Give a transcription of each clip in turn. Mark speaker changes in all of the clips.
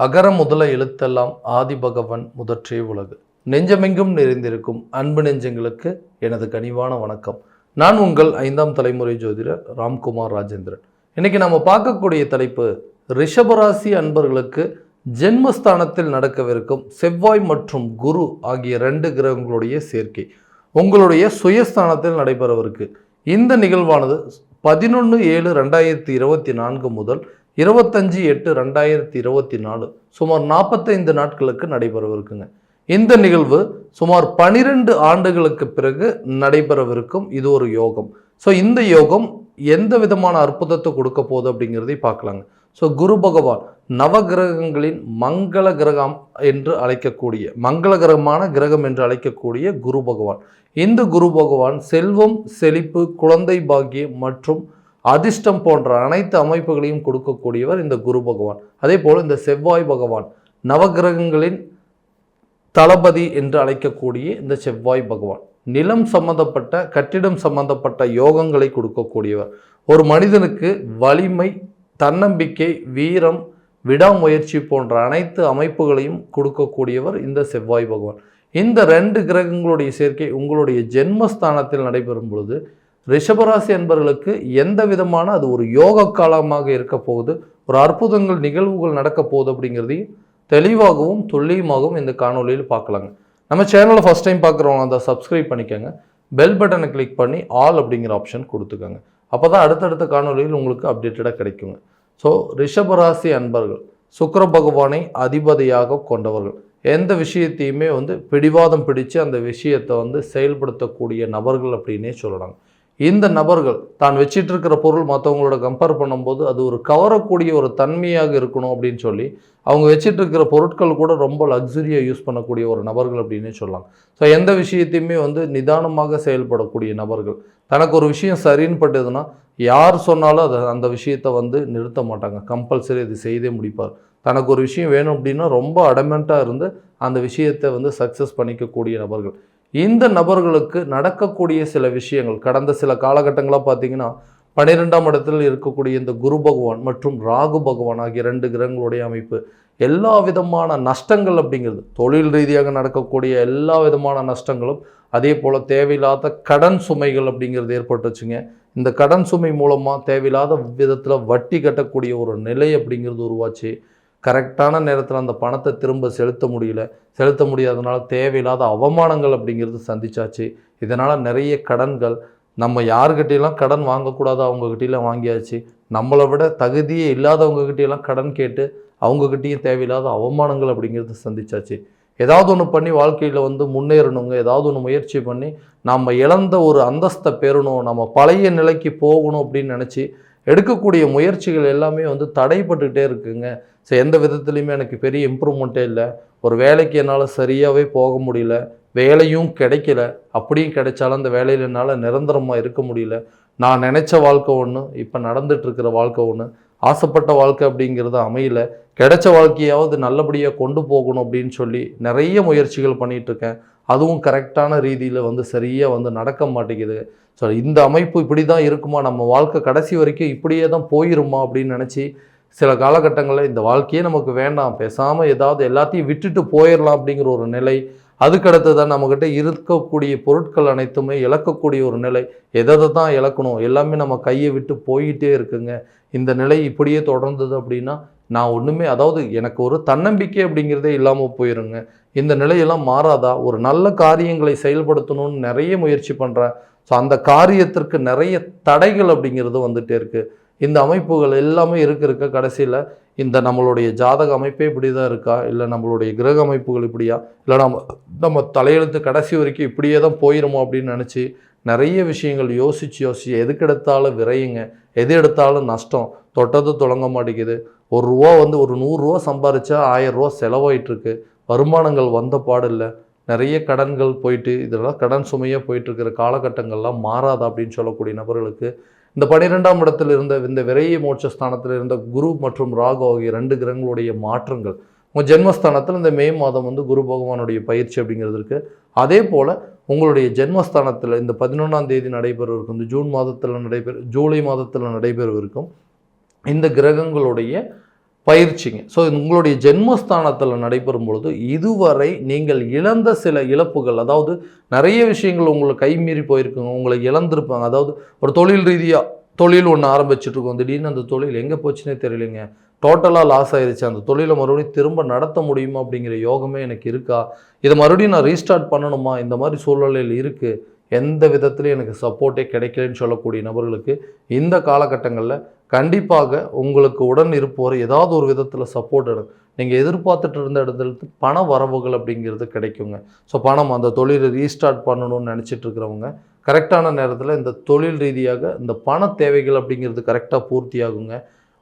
Speaker 1: அகர முதல எழுத்தெல்லாம் ஆதிபகவன் முதற்றே உலகு. நெஞ்சமெங்கும் நிறைந்திருக்கும் அன்பு நெஞ்சங்களுக்கு எனது கனிவான வணக்கம். நான் உங்கள் 5ஆம் தலைமுறை ஜோதிடர் ராம்குமார் ராஜேந்திரன். இன்னைக்கு நம்ம பார்க்கக்கூடிய தலைப்பு, ரிஷபராசி அன்பர்களுக்கு ஜென்மஸ்தானத்தில் நடக்கவிருக்கும் செவ்வாய் மற்றும் குரு ஆகிய 2 கிரகங்களுடைய சேர்க்கை உங்களுடைய சுயஸ்தானத்தில் நடைபெறவிருக்கு. இந்த நிகழ்வானது 11/7/2024 முதல் 25/8/2024 சுமார் 45 நாட்களுக்கு நடைபெறவிருக்குங்க. இந்த நிகழ்வு சுமார் 12 ஆண்டுகளுக்கு பிறகு நடைபெறவிருக்கும். இது ஒரு யோகம். ஸோ இந்த யோகம் எந்த விதமான அற்புதத்தை கொடுக்க போகுது அப்படிங்கிறதை பார்க்கலாங்க. ஸோ குரு பகவான் நவகிரகங்களின் மங்கள கிரகம் என்று அழைக்கக்கூடிய, மங்களகரமான கிரகம் என்று அழைக்கக்கூடிய குரு பகவான். இந்த குரு பகவான் செல்வம், செழிப்பு, குழந்தை பாக்கியம் மற்றும் அதிர்ஷ்டம் போன்ற அனைத்து அமைப்புகளையும் கொடுக்கக்கூடியவர் இந்த குரு பகவான். அதே போல் இந்த செவ்வாய் பகவான் நவகிரகங்களின் தளபதி என்று அழைக்கக்கூடிய இந்த செவ்வாய் பகவான் நிலம் சம்பந்தப்பட்ட, கட்டிடம் சம்பந்தப்பட்ட யோகங்களை கொடுக்கக்கூடியவர். ஒரு மனிதனுக்கு வலிமை, தன்னம்பிக்கை, வீரம், விடாமுயற்சி போன்ற அனைத்து அமைப்புகளையும் கொடுக்கக்கூடியவர் இந்த செவ்வாய் பகவான். இந்த 2 கிரகங்களுடைய சேர்க்கை உங்களுடைய ஜென்மஸ்தானத்தில் நடைபெறும் பொழுது ரிஷபராசி அன்பர்களுக்கு எந்த விதமான அது ஒரு யோக காலமாக இருக்க போகுது, ஒரு அற்புதங்கள் நிகழ்வுகள் நடக்க போகுது அப்படிங்கிறதையும் தெளிவாகவும் துல்லியமாகவும் இந்த காணொலியில் பார்க்கலாங்க. நம்ம சேனலை ஃபஸ்ட் டைம் பார்க்குறவங்க அதை சப்ஸ்கிரைப் பண்ணிக்கோங்க. பெல் பட்டனை கிளிக் பண்ணி ஆல் அப்படிங்கிற ஆப்ஷன் கொடுத்துக்கோங்க. அப்போ தான் அடுத்தடுத்த காணொலியில் உங்களுக்கு அப்டேட்டடாக கிடைக்குங்க. ஸோ ரிஷபராசி அன்பர்கள் சுக்கிர பகவானை அதிபதியாக கொண்டவர்கள். எந்த விஷயத்தையுமே பிடிவாதம் பிடிச்சு அந்த விஷயத்தை செயல்படுத்தக்கூடிய நபர்கள் அப்படின்னே சொல்லலாம். இந்த நபர்கள் தான் வச்சிட்டு இருக்கிற பொருள் மற்றவங்களோட கம்பேர் பண்ணும்போது அது ஒரு கவரக்கூடிய ஒரு தன்மையாக இருக்கணும் அப்படின்னு சொல்லி அவங்க வச்சிட்டு இருக்கிற பொருட்கள் கூட ரொம்ப லக்ஸுரியாக யூஸ் பண்ணக்கூடிய ஒரு நபர்கள் அப்படின்னே சொல்லலாம். ஸோ எந்த விஷயத்தையுமே நிதானமாக செயல்படக்கூடிய நபர்கள். தனக்கு ஒரு விஷயம் சரின்னு பட்டதுன்னா யார் சொன்னாலும் அந்த விஷயத்தை நிறுத்த மாட்டாங்க. கம்பல்சரி இது செய்தே முடிப்பார். தனக்கு ஒரு விஷயம் வேணும் அப்படின்னா ரொம்ப அடமெண்ட்டாக இருந்து அந்த விஷயத்தை சக்ஸஸ் பண்ணிக்கக்கூடிய நபர்கள். இந்த நபர்களுக்கு நடக்கக்கூடிய சில விஷயங்கள் கடந்த சில காலகட்டங்களாக பார்த்தீங்கன்னா 12ஆம் இடத்தில் இருக்கக்கூடிய இந்த குரு பகவான் மற்றும் ராகு பகவான் ஆகிய 2 கிரகங்களுடைய அமைப்பு எல்லா விதமான நஷ்டங்கள் அப்படிங்கிறது, தொழில் ரீதியாக நடக்கக்கூடிய எல்லா விதமான நஷ்டங்களும், அதே போல் தேவையில்லாத கடன் சுமைகள் அப்படிங்கிறது ஏற்பட்டுச்சுங்க. இந்த கடன் சுமை மூலமாக தேவையில்லாத விதத்தில் வட்டி கட்டக்கூடிய ஒரு நிலை அப்படிங்கிறது உருவாச்சு. கரெக்டான நேரத்தில் அந்த பணத்தை திரும்ப செலுத்த முடியாதனால தேவையில்லாத அவமானங்கள் அப்படிங்கிறது சந்திச்சாச்சு. இதனால் நிறைய கடன்கள், நம்ம யாருக்கிட்டையெல்லாம் கடன் வாங்கக்கூடாதோ அவங்கக்கிட்டையெல்லாம் வாங்கியாச்சு. நம்மளை விட தகுதியே இல்லாதவங்ககிட்டையெல்லாம் கடன் கேட்டு அவங்கக்கிட்டேயும் தேவையில்லாத அவமானங்கள் அப்படிங்கிறது சந்திச்சாச்சு. ஏதாவது ஒன்று பண்ணி வாழ்க்கையில் முன்னேறணுங்க, ஏதாவது ஒன்று முயற்சி பண்ணி நம்ம இழந்த ஒரு அந்தஸ்தை பெறணும், நம்ம பழைய நிலைக்கு போகணும் அப்படின்னு நினச்சி எடுக்கக்கூடிய முயற்சிகள் எல்லாமே தடைப்பட்டுக்கிட்டே இருக்குங்க. ஸோ எந்த விதத்துலையுமே எனக்கு பெரிய இம்ப்ரூவ்மெண்ட்டே இல்லை. ஒரு வேலைக்கு என்னால் சரியாகவே போக முடியல, வேலையும் கிடைக்கல, அப்படியும் கிடைச்சாலும் அந்த வேலையில் என்னால் நிரந்தரமாக இருக்க முடியல. நான் நினச்ச வாழ்க்கை ஒன்று, இப்போ நடந்துகிட்ருக்கிற வாழ்க்கை ஒன்று, ஆசைப்பட்ட வாழ்க்கை அப்படிங்கிறது அமையல, கிடைச்ச வாழ்க்கையாவது நல்லபடியாக கொண்டு போகணும் அப்படின்னு சொல்லி நிறைய முயற்சிகள் பண்ணிகிட்ருக்கேன். அதுவும் கரெக்டான ரீதியில் சரியாக நடக்க மாட்டேங்குது. ஸோ இந்த அமைப்பு இப்படி தான் இருக்குமா, நம்ம வாழ்க்கை கடைசி வரைக்கும் இப்படியே தான் போயிருமா அப்படின்னு நினச்சி சில காலகட்டங்களில் இந்த வாழ்க்கையே நமக்கு வேண்டாம், பேசாமல் ஏதாவது எல்லாத்தையும் விட்டுட்டு போயிடலாம் அப்படிங்கிற ஒரு நிலை. அதுக்கடுத்து தான் நம்மக்கிட்ட இருக்கக்கூடிய பொருட்கள் அனைத்துமே இழக்கக்கூடிய ஒரு நிலை. எதை தான் இழக்கணும், எல்லாமே நம்ம கையை விட்டு போயிட்டே இருக்குங்க. இந்த நிலை இப்படியே தொடர்ந்தது அப்படின்னா நான் ஒன்றுமே, அதாவது எனக்கு ஒரு தன்னம்பிக்கை அப்படிங்கிறதே இல்லாமல் போயிருங்க. இந்த நிலையெல்லாம் மாறாதா? ஒரு நல்ல காரியங்களை செயல்படுத்தணும்னு நிறைய முயற்சி பண்ணுறேன். ஸோ அந்த காரியத்திற்கு நிறைய தடைகள் அப்படிங்கிறது வந்துகிட்டே இருக்குது. இந்த அமைப்புகள் எல்லாமே இருக்க கடைசியில் இந்த நம்மளுடைய ஜாதக அமைப்பே இப்படி தான் இருக்கா, இல்லை நம்மளுடைய கிரக அமைப்புகள் இப்படியா, இல்லை நம்ம தலையெழுத்து கடைசி வரைக்கும் இப்படியே தான் போயிடுமோ அப்படின்னு நினச்சி நிறைய விஷயங்கள் யோசித்து எதுக்கு எடுத்தாலும் விரையுங்க, எது எடுத்தாலும் நஷ்டம், தொட்டது தொடங்க மாட்டேங்குது. ஒரு ரூபா ஒரு 100 ரூபா சம்பாரிச்சா 1000 ரூபா செலவாயிட்டுருக்கு. வருமானங்கள் வந்த பாடில்லை, நிறைய கடன்கள் போயிட்டு இதெல்லாம் கடன் சுமையாக போயிட்டுருக்கிற காலகட்டங்கள்லாம் மாறாதா அப்படின்னு சொல்லக்கூடிய நபர்களுக்கு இந்த 12ஆம் இடத்தில் இருந்த இந்த விரைய மோட்சஸ்தானத்தில் இருந்த குரு மற்றும் ராகு ஆகிய 2 கிரகங்களுடைய மாற்றங்கள் உங்கள் ஜென்மஸ்தானத்தில் இந்த மே மாதம் குரு பகவானுடைய பயிற்சி அப்படிங்கிறது இருக்குது. அதே போல் உங்களுடைய ஜென்மஸ்தானத்தில் இந்த 11ஆம் தேதி நடைபெறவிருக்கும், இந்த ஜூலை மாதத்தில் நடைபெறவிருக்கும் இந்த கிரகங்களுடைய பயிற்சிங்க. ஸோ உங்களுடைய ஜென்மஸ்தானத்தில் நடைபெறும் பொழுது இதுவரை நீங்கள் இழந்த சில இழப்புகள், அதாவது நிறைய விஷயங்கள் உங்களை கைமீறி போயிருக்குங்க, உங்களை இழந்திருப்பாங்க. அதாவது ஒரு தொழில் ரீதியாக தொழில் ஒன்று ஆரம்பிச்சுட்ருக்கோம், திடீர்னு அந்த தொழில் எங்கே போச்சுன்னே தெரியலைங்க, டோட்டலாக லாஸ் ஆயிடுச்சு, அந்த தொழிலை மறுபடியும் திரும்ப நடத்த முடியுமா அப்படிங்கிற யோகமே எனக்கு இருக்கா, இதை மறுபடியும் நான் ரீஸ்டார்ட் பண்ணணுமா, இந்த மாதிரி சூழ்நிலையில் இருக்குது, எந்த விதத்துலையும் எனக்கு சப்போர்ட்டே கிடைக்கலன்னு சொல்லக்கூடிய நபர்களுக்கு இந்த காலகட்டங்களில் கண்டிப்பாக உங்களுக்கு உடன் இருப்போர் ஏதாவது ஒரு விதத்தில் சப்போர்ட் எடுக்கும். நீங்கள் எதிர்பார்த்துட்டு இருந்த இடத்துல பண வரவுகள் அப்படிங்கிறது கிடைக்குங்க. ஸோ பணம், அந்த தொழிலை ரீஸ்டார்ட் பண்ணணும்னு நினச்சிட்டு இருக்கிறவங்க கரெக்டான நேரத்தில் இந்த தொழில் ரீதியாக இந்த பண தேவைகள் அப்படிங்கிறது கரெக்டாக பூர்த்தி ஆகுங்க.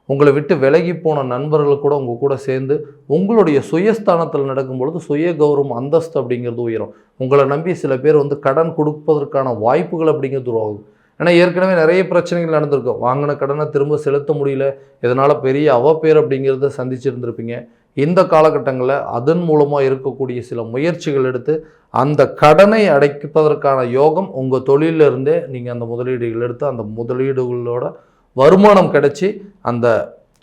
Speaker 1: உங்களை விட்டு விலகி போன நண்பர்கள் கூட உங்கள் கூட சேர்ந்து உங்களுடைய சுயஸ்தானத்தில் நடக்கும்பொழுது சுய கௌரவம், அந்தஸ்து அப்படிங்கிறது உயரும். உங்களை நம்பி சில பேர் கடன் கொடுப்பதற்கான வாய்ப்புகள் அப்படிங்கிறது உருவாகும். ஏன்னா ஏற்கனவே நிறைய பிரச்சனைகள் நடந்திருக்கும், வாங்கின கடனை திரும்ப செலுத்த முடியல, இதனால் பெரிய அவப்பேர் அப்படிங்கிறத சந்திச்சிருந்திருப்பீங்க. இந்த காலகட்டங்களில் அதன் மூலமாக இருக்கக்கூடிய சில முயற்சிகள் எடுத்து அந்த கடனை அடைப்பதற்கான யோகம் உங்கள் தொழிலிருந்தே நீங்கள் அந்த முதலீடுகள் எடுத்து அந்த முதலீடுகளோட வருமானம் கிடைச்சி அந்த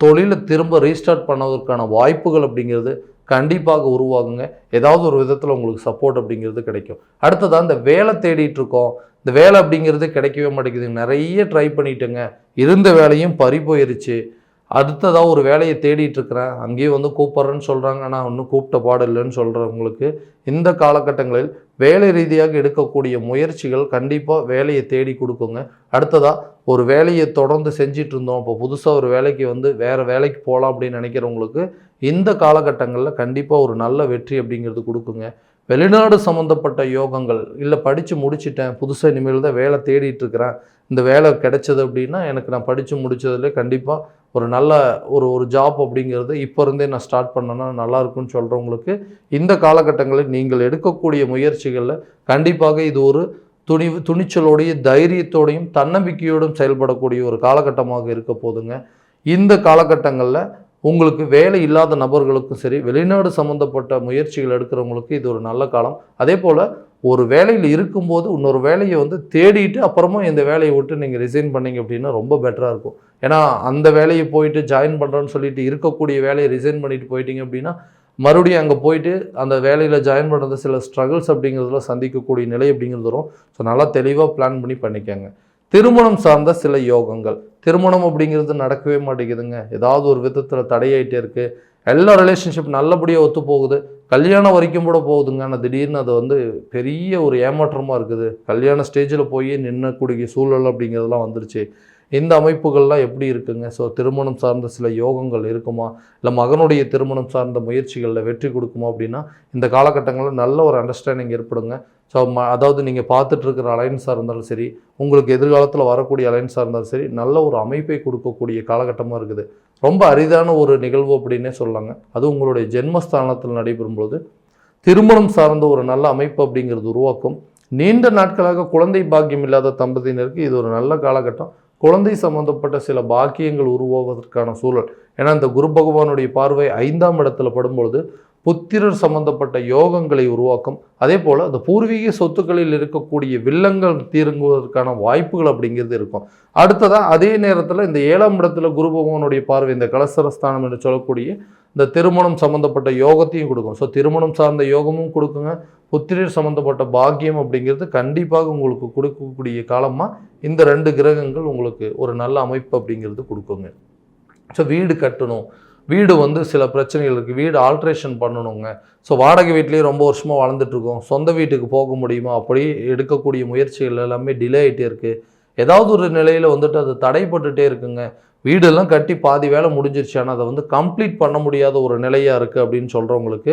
Speaker 1: தொழிலை திரும்ப ரீஸ்டார்ட் பண்ணுவதற்கான வாய்ப்புகள் அப்படிங்கிறது கண்டிப்பாக உருவாகுங்க. ஏதாவது ஒரு விதத்தில் உங்களுக்கு சப்போர்ட் அப்படிங்கிறது கிடைக்கும். அடுத்ததான் இந்த வேலை தேடிட்டு இருக்கோம், இந்த வேலை அப்படிங்கிறது கிடைக்கவே மாட்டேங்குது, நிறைய ட்ரை பண்ணிட்டேங்க, இருந்த வேலையும் பறி போயிருச்சு, அடுத்ததாக ஒரு வேலையை தேடிட்டு இருக்கிறேன், அங்கேயும் கூப்பிட்றேன்னு சொல்கிறாங்க, ஆனால் இன்னும் கூப்பிட்ட பாடு இல்லைன்னு சொல்கிறவங்களுக்கு இந்த காலகட்டங்களில் வேலை ரீதியாக எடுக்கக்கூடிய முயற்சிகள் கண்டிப்பாக வேலையை தேடி கொடுக்குங்க. அடுத்ததாக ஒரு வேலையை தொடர்ந்து செஞ்சிட்டு இருந்தோம், இப்போ புதுசாக ஒரு வேலைக்கு வேறு வேலைக்கு போகலாம் அப்படின்னு நினைக்கிறவங்களுக்கு இந்த காலகட்டங்களில் கண்டிப்பாக ஒரு நல்ல வெற்றி அப்படிங்கிறது கொடுக்குங்க. வெளிநாடு சம்மந்தப்பட்ட யோகங்கள், இல்லை படித்து முடிச்சிட்டேன், புதுசாக இனிமேல் தான் வேலை தேடிட்டு இருக்கிறேன், இந்த வேலை கிடைச்சது அப்படின்னா எனக்கு நான் படித்து முடித்ததுலேயே கண்டிப்பாக ஒரு நல்ல ஒரு ஜாப் அப்படிங்கிறது இப்போ இருந்தே நான் ஸ்டார்ட் பண்ணேன்னா நல்லாயிருக்குன்னு சொல்கிறவங்களுக்கு இந்த காலகட்டங்களில் நீங்கள் எடுக்கக்கூடிய முயற்சிகளில் கண்டிப்பாக இது ஒரு துணிச்சலோடைய தைரியத்தோடையும் தன்னம்பிக்கையோடும் செயல்படக்கூடிய ஒரு காலகட்டமாக இருக்க போதுங்க. இந்த காலகட்டங்களில் உங்களுக்கு வேலை இல்லாத நபர்களுக்கும் சரி, வெளிநாடு சம்மந்தப்பட்ட முயற்சிகள் எடுக்கிறவங்களுக்கு இது ஒரு நல்ல காலம். அதே போல் ஒரு வேலையில் இருக்கும்போது இன்னொரு வேலையை தேடிட்டு அப்புறமா இந்த வேலையை விட்டு நீங்கள் ரிசைன் பண்ணிங்க அப்படின்னா ரொம்ப பெட்டராக இருக்கும். ஏன்னா அந்த வேலையை போயிட்டு ஜாயின் பண்ணுறோன்னு சொல்லிட்டு இருக்கக்கூடிய வேலையை ரிசைன் பண்ணிட்டு போயிட்டீங்க அப்படின்னா மறுபடியும் அங்கே போயிட்டு அந்த வேலையில் ஜாயின் பண்ணுறது சில ஸ்ட்ரகிள்ஸ் அப்படிங்கிறதுலாம் சந்திக்கக்கூடிய நிலை அப்படிங்கிறது வரும். ஸோ நல்லா தெளிவாக பிளான் பண்ணி பண்ணிக்கோங்க. திருமணம் சார்ந்த சில யோகங்கள், திருமணம் அப்படிங்கிறது நடக்கவே மாட்டேங்குதுங்க, ஏதாவது ஒரு விதத்தில் தடையாயிட்டே இருக்குது, எல்லா ரிலேஷன்ஷிப் நல்லபடியாக ஒத்து போகுது, கல்யாணம் வரைக்கும் கூட போகுதுங்க, ஆனால் திடீர்னு அது பெரிய ஒரு ஏமாற்றமாக இருக்குது, கல்யாண ஸ்டேஜில் போய் நின்னக்கூடிய சூழல் அப்படிங்கிறதுலாம் வந்துருச்சு. இந்த அமைப்புகள்லாம் எப்படி இருக்குங்க? ஸோ திருமணம் சார்ந்த சில யோகங்கள் இருக்குமா, இல்லை மகனுடைய திருமணம் சார்ந்த முயற்சிகளில் வெற்றி கொடுக்குமா அப்படின்னா இந்த காலகட்டங்களில் நல்ல ஒரு அண்டர்ஸ்டாண்டிங் ஏற்படுங்க. ஸோ அதாவது நீங்கள் பார்த்துட்ருக்கிற அலைன்ஸாக இருந்தாலும் சரி, உங்களுக்கு எதிர்காலத்தில் வரக்கூடிய அலைன்ஸாக இருந்தாலும் சரி, நல்ல ஒரு அமைப்பை கொடுக்கக்கூடிய காலகட்டமாக இருக்குது. ரொம்ப அரிதான ஒரு நிகழ்வு அப்படின்னே சொல்லலாங்க. அது உங்களுடைய ஜென்மஸ்தானத்தில் நடைபெறும்போது திருமணம் சார்ந்த ஒரு நல்ல அமைப்பு அப்படிங்கிறது உருவாக்கும். நீண்ட நாட்களாக குழந்தை பாக்கியம் இல்லாத தம்பதியினருக்கு இது ஒரு நல்ல காலகட்டம். குழந்தை சம்பந்தப்பட்ட சில பாக்கியங்கள் உருவாவதற்கான சூழல். ஏன்னா இந்த குரு பகவானுடைய பார்வை 5ஆம் இடத்துல படும்பொழுது புத்திரர் சம்பந்தப்பட்ட யோகங்களை உருவாக்கும். அதே போல் அந்த பூர்வீக சொத்துக்களில் இருக்கக்கூடிய வில்லங்கள் தீர்ங்குவதற்கான வாய்ப்புகள் அப்படிங்கிறது இருக்கும். அடுத்ததான் அதே நேரத்தில் இந்த 7ஆம் இடத்துல குரு பகவானுடைய பார்வை இந்த கலசரஸ்தானம் என்று சொல்லக்கூடிய இந்த திருமணம் சம்மந்தப்பட்ட யோகத்தையும் கொடுக்கும். ஸோ திருமணம் சார்ந்த யோகமும் கொடுக்குங்க, புத்திரர் சம்மந்தப்பட்ட பாக்கியம் அப்படிங்கிறது கண்டிப்பாக உங்களுக்கு கொடுக்கக்கூடிய காலமாக இந்த 2 கிரகங்கள் உங்களுக்கு ஒரு நல்ல அமைப்பு அப்படிங்கிறது கொடுக்குங்க. ஸோ வீடு கட்டணும், வீடு சில பிரச்சனைகள் இருக்குது, வீடு ஆல்ட்ரேஷன் பண்ணணுங்க. ஸோ வாடகை வீட்லேயே ரொம்ப வருஷமாக வளர்ந்துட்டுருக்கோம், சொந்த வீட்டுக்கு போக முடியுமா, அப்படி எடுக்கக்கூடிய முயற்சிகள் எல்லாமே டிலே ஆகிட்டே இருக்குது, ஏதாவது ஒரு நிலையில் அது தடைப்பட்டுட்டே இருக்குங்க, வீடெல்லாம் கட்டி பாதி வேலை முடிஞ்சிருச்சு ஆனால் அதை கம்ப்ளீட் பண்ண முடியாத ஒரு நிலையாக இருக்குது அப்படின்னு சொல்கிறவங்களுக்கு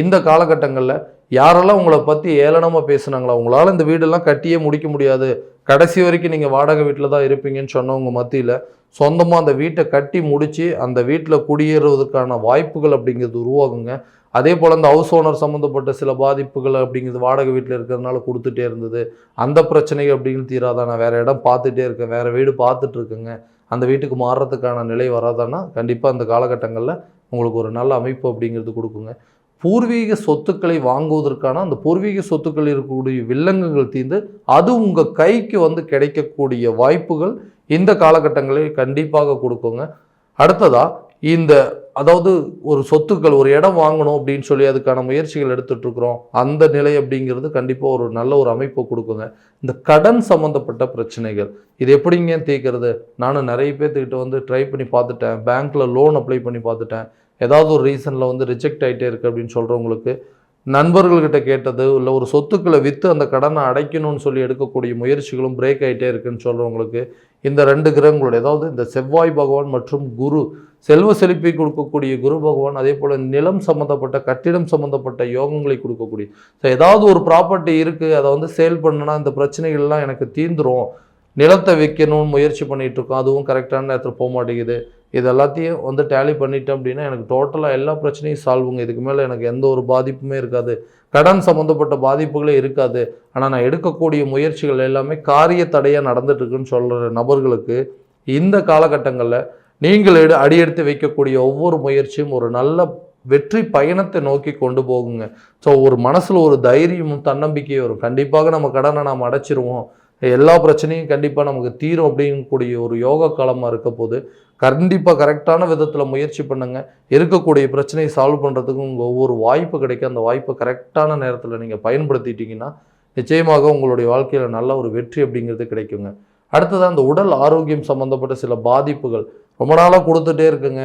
Speaker 1: இந்த காலகட்டங்களில் யாரெல்லாம் உங்களை பற்றி ஏளனமாக பேசுனாங்களா, உங்களால் இந்த வீடெல்லாம் கட்டியே முடிக்க முடியாது, கடைசி வரைக்கும் நீங்கள் வாடகை வீட்டில் தான் இருப்பீங்கன்னு சொன்னவங்க மத்தியில் சொந்தமாக அந்த வீட்டை கட்டி முடித்து அந்த வீட்டில் குடியேறுவதற்கான வாய்ப்புகள் அப்படிங்கிறது உருவாகுங்க. அதே போல் அந்த ஹவுஸ் ஓனர் சம்மந்தப்பட்ட சில பாதிப்புகள் அப்படிங்கிறது வாடகை வீட்டில் இருக்கிறதுனால கொடுத்துட்டே இருந்தது, அந்த பிரச்சனைகள் அப்படிங்கிறது தீராதான், நான் வேறு இடம் பார்த்துட்டே இருக்கேன், வேறு வீடு பார்த்துட்ருக்குங்க, அந்த வீட்டுக்கு மாறுறதுக்கான நிலை வராதானா கண்டிப்பாக அந்த காலகட்டங்களில் உங்களுக்கு ஒரு நல்ல அமைப்பு அப்படிங்கிறது கொடுக்குங்க. பூர்வீக சொத்துக்களை வாங்குவதற்கான அந்த பூர்வீக சொத்துக்கள் இருக்கக்கூடிய வில்லங்கங்கள் தீர்ந்து அது உங்கள் கைக்கு கிடைக்கக்கூடிய வாய்ப்புகள் இந்த காலகட்டங்களில் கண்டிப்பாக கொடுக்குங்க. அடுத்ததாக இந்த அதாவது ஒரு சொத்துக்கள் ஒரு இடம் வாங்கணும் அப்படின்னு சொல்லி அதுக்கான முயற்சிகள் எடுத்துட்டு இருக்கிறோம். அந்த நிலை அப்படிங்கிறது கண்டிப்பாக ஒரு நல்ல ஒரு அமைப்பை கொடுக்குங்க. இந்த கடன் சம்மந்தப்பட்ட பிரச்சனைகள் இது எப்படிங்க தீர்க்கிறது? நானும் நிறைய பேர்த்துக்கிட்ட வந்து ட்ரை பண்ணி பார்த்துட்டேன், பேங்க்ல லோன் அப்ளை பண்ணி பார்த்துட்டேன், ஏதாவது ஒரு ரீசனில் வந்து ரிஜெக்ட் ஆகிட்டே இருக்குது அப்படின்னு சொல்கிறவங்களுக்கு, நண்பர்கள்கிட்ட கேட்டது இல்லை ஒரு சொத்துக்களை விற்று அந்த கடனை அடைக்கணும்னு சொல்லி எடுக்கக்கூடிய முயற்சிகளும் பிரேக் ஆகிட்டே இருக்குன்னு சொல்கிறவங்களுக்கு, இந்த 2 கிரகங்களுடைய அதாவது இந்த செவ்வாய் பகவான் மற்றும் குரு, செல்வ செழிப்பை கொடுக்கக்கூடிய குரு பகவான், அதே போல் நிலம் சம்மந்தப்பட்ட கட்டிடம் சம்மந்தப்பட்ட யோகங்களை கொடுக்கக்கூடிய, ஸோ ஏதாவது ஒரு ப்ராப்பர்ட்டி இருக்குது அதை வந்து சேல் பண்ணுனா இந்த பிரச்சனைகள்லாம் எனக்கு தீந்துரும், நிலத்தை விற்கணும்னு முயற்சி பண்ணிகிட்டு இருக்கோம், அதுவும் கரெக்டான நேரத்தில் போக மாட்டேங்குது, இது எல்லாத்தையும் வந்து டேலி பண்ணிட்டேன் அப்படின்னா எனக்கு டோட்டலாக எல்லா பிரச்சனையும் சால்வுங்க, இதுக்கு மேலே எனக்கு எந்த ஒரு பாதிப்புமே இருக்காது, கடன் சம்மந்தப்பட்ட பாதிப்புகளே இருக்காது, ஆனால் நான் எடுக்கக்கூடிய முயற்சிகள் எல்லாமே காரிய தடையாக நடந்துட்டுருக்குன்னு சொல்கிற நபர்களுக்கு இந்த காலகட்டங்களில் நீங்கள் அடியெடுத்து வைக்கக்கூடிய ஒவ்வொரு முயற்சியும் ஒரு நல்ல வெற்றி பயணத்தை நோக்கி கொண்டு போகுங்க. ஸோ ஒரு மனசில் ஒரு தைரியமும் தன்னம்பிக்கையும் வரும். கண்டிப்பாக நம்ம கடனை நாம் அடைச்சிருவோம், எல்லா பிரச்சனையும் கண்டிப்பாக நமக்கு தீரும் அப்படிங்கக்கூடிய ஒரு யோகா காலமாக இருக்க போது கண்டிப்பாக கரெக்டான விதத்தில் முயற்சி பண்ணுங்கள். இருக்கக்கூடிய பிரச்சனையை சால்வ் பண்ணுறதுக்கு உங்கள் ஒவ்வொரு வாய்ப்பு கிடைக்கும். அந்த வாய்ப்பை கரெக்டான நேரத்தில் நீங்கள் பயன்படுத்திட்டீங்கன்னா நிச்சயமாக உங்களுடைய வாழ்க்கையில் நல்ல ஒரு வெற்றி அப்படிங்கிறது கிடைக்குங்க. அடுத்ததாக அந்த உடல் ஆரோக்கியம் சம்மந்தப்பட்ட சில பாதிப்புகள் ரொம்ப நாளாக கொடுத்துட்டே இருக்குங்க,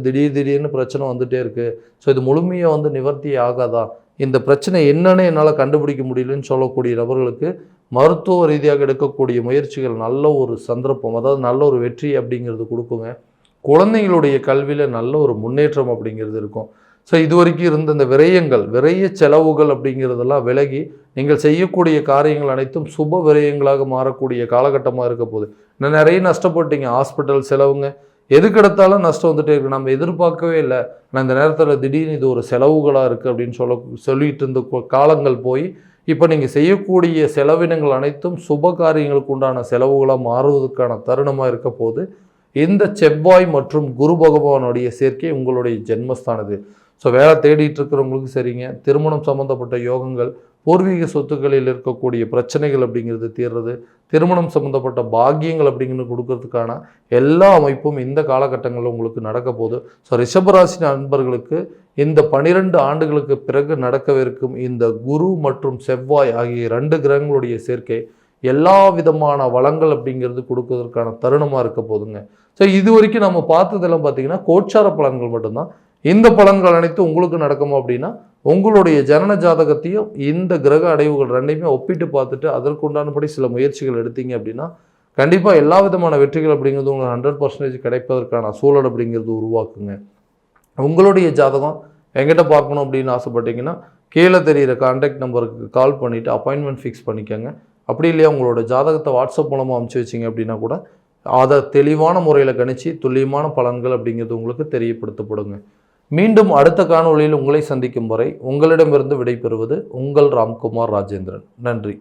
Speaker 1: திடீர்னு பிரச்சனை வந்துகிட்டே இருக்குது, ஸோ இது முழுமையாக வந்து நிவர்த்தி ஆகாதா, இந்த பிரச்சனை என்னன்னு என்னால் கண்டுபிடிக்க முடியலன்னு சொல்லக்கூடிய நபர்களுக்கு மருத்துவ ரீதியாக எடுக்கக்கூடிய முயற்சிகள் நல்ல ஒரு சந்தர்ப்பம், அதாவது நல்ல ஒரு வெற்றி அப்படிங்கிறது கொடுக்குங்க. குழந்தைங்களுடைய கல்வியில் நல்ல ஒரு முன்னேற்றம் அப்படிங்கிறது இருக்கும். ஸோ இது வரைக்கும் இருந்த இந்த விரைய செலவுகள் அப்படிங்கிறதெல்லாம் விலகி நீங்கள் செய்யக்கூடிய காரியங்கள் அனைத்தும் சுப விரயங்களாக மாறக்கூடிய காலகட்டமாக இருக்க போகுது. இன்னும் நிறைய நஷ்டப்பட்டீங்க, ஹாஸ்பிட்டல் செலவுங்க, எதுக்கெடுத்தாலும் நஷ்டம் வந்துட்டே இருக்குது, நம்ம எதிர்பார்க்கவே இல்லை, ஆனால் இந்த நேரத்தில் திடீர்னு இது ஒரு செலவுகளாக இருக்குது அப்படின்னு சொல்லிட்டு இருந்த காலங்கள் போய் இப்போ நீங்கள் செய்யக்கூடிய செலவினங்கள் அனைத்தும் சுப காரியங்களுக்கு உண்டான செலவுகளாக மாறுவதற்கான தருணமாக இருக்க போது இந்த செவ்வாய் மற்றும் குரு பகவானுடைய சேர்க்கை உங்களுடைய ஜென்மஸ்தானது. ஸோ வேலை தேடிட்டு இருக்கிறவங்களுக்கு சரிங்க, திருமணம் சம்மந்தப்பட்ட யோகங்கள், பூர்வீக சொத்துக்களில் இருக்கக்கூடிய பிரச்சனைகள் அப்படிங்கிறது தீர்றது, திருமணம் சம்மந்தப்பட்ட பாக்கியங்கள் அப்படிங்கிறது கொடுக்கறதுக்கான எல்லா அமைப்பும் இந்த காலகட்டங்களில் உங்களுக்கு நடக்க போகுது. ஸோ ரிஷபராசி நண்பர்களுக்கு இந்த 12 ஆண்டுகளுக்கு பிறகு நடக்கவிருக்கும் இந்த குரு மற்றும் செவ்வாய் ஆகிய 2 கிரகங்களுடைய சேர்க்கை எல்லா விதமான வளங்கள் அப்படிங்கிறது கொடுக்கறதுக்கான தருணமாக இருக்க போதுங்க. ஸோ இது வரைக்கும் நம்ம பார்த்ததெல்லாம் பார்த்தீங்கன்னா கோச்சார பலன்கள் மட்டும்தான். இந்த பலன்கள் அனைத்தும் உங்களுக்கு நடக்குமா அப்படின்னா உங்களுடைய ஜனன ஜாதகத்தையும் இந்த கிரக அடைவுகள் ரெண்டையுமே ஒப்பிட்டு பார்த்துட்டு அதற்குண்டானபடி சில முயற்சிகள் எடுத்தீங்க அப்படின்னா கண்டிப்பாக எல்லா விதமான வெற்றிகள் அப்படிங்கிறது உங்களுக்கு 100% கிடைப்பதற்கான சூழல் அப்படிங்கிறது உருவாக்குங்க. உங்களுடைய ஜாதகம் எங்கிட்ட பார்க்கணும் அப்படின்னு ஆசைப்பட்டீங்கன்னா கீழே தெரிகிற கான்டாக்ட் நம்பருக்கு கால் பண்ணிவிட்டு அப்பாயின்மெண்ட் ஃபிக்ஸ் பண்ணிக்கோங்க. அப்படி இல்லையா உங்களோட ஜாதகத்தை வாட்ஸ்அப் மூலமாக அனுப்பிச்சி வச்சிங்க அப்படின்னா கூட அதை தெளிவான முறையில் கணிச்சு துல்லியமான பலன்கள் அப்படிங்கிறது உங்களுக்கு தெரியப்படுத்தப்படுங்க. மீண்டும் அடுத்த காணொளியில் உங்களை சந்திக்கும் வரை உங்களிடமிருந்து விடைபெறுவது உங்கள் ராம்குமார் ராஜேந்திரன். நன்றி.